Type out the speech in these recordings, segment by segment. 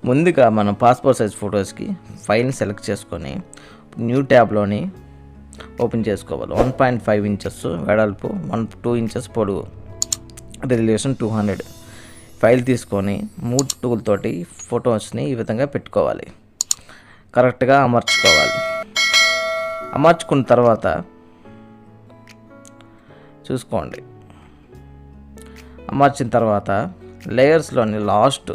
ముందుగా మనం passport size ఫొటోస్కి ఫైల్ని సెలెక్ట్ చేసుకొని న్యూ ట్యాబ్లోని ఓపెన్ చేసుకోవాలి. 1.5 ఇంచెస్ వెడల్పు, 2 ఇంచెస్ పొడవు, రెజల్యూషన్ 200 ఫైల్ తీసుకొని 3 టూల్ తోటి ఫొటోస్ని ఈ విధంగా పెట్టుకోవాలి. కరెక్ట్గా అమర్చుకోవాలి. అమర్చుకున్న తర్వాత చూసుకోండి. అమర్చిన తర్వాత లేయర్స్లోని లాస్ట్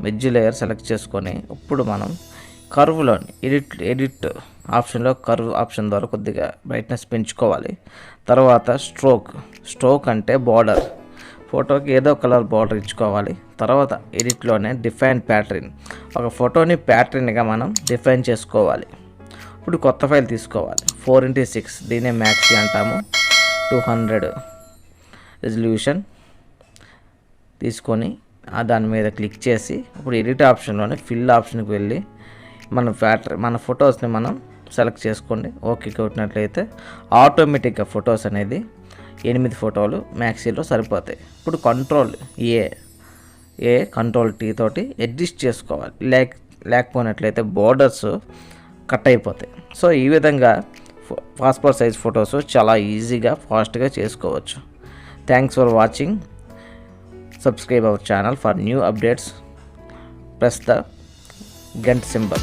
మెడ్జ్ లేయర్ సెలెక్ట్ చేసుకొని ఇప్పుడు మనం కర్వ్లోని ఎడిట్ ఆప్షన్లో కర్వ్ ఆప్షన్ ద్వారా కొద్దిగా బ్రైట్నెస్ పెంచుకోవాలి. తర్వాత స్ట్రోక్ అంటే బార్డర్, ఫోటోకి ఏదో కలర్ బార్డర్ ఇచ్చుకోవాలి. తర్వాత ఎడిట్లోనే డిఫైన్ ప్యాటర్న్, ఒక ఫోటోని ప్యాటర్న్గా మనం డిఫైన్ చేసుకోవాలి. ఇప్పుడు కొత్త ఫైల్ తీసుకోవాలి. 4x6 దీనే మ్యాక్సీ అంటాము. 200 రెజల్యూషన్ తీసుకొని దాని మీద క్లిక్ చేసి ఇప్పుడు ఎడిట్ ఆప్షన్లోనే ఫిల్ ఆప్షన్కి వెళ్ళి మన ఫొటోస్ని మనం సెలెక్ట్ చేసుకోండి. ఓకే కొట్టినట్లయితే ఆటోమేటిక్గా ఫొటోస్ అనేది 8 ఫోటోలు మ్యాక్సీలో సరిపోతాయి. ఇప్పుడు కంట్రోల్ టీ తోటి అడ్జస్ట్ చేసుకోవాలి. లేకపోయినట్లయితే బోర్డర్స్ కట్ అయిపోతాయి. సో ఈ విధంగా పాస్పోర్ట్ సైజ్ ఫొటోస్ చాలా ఈజీగా ఫాస్ట్గా చేసుకోవచ్చు. Thanks for watching. Subscribe our channel for new updates. Press the ghant symbol.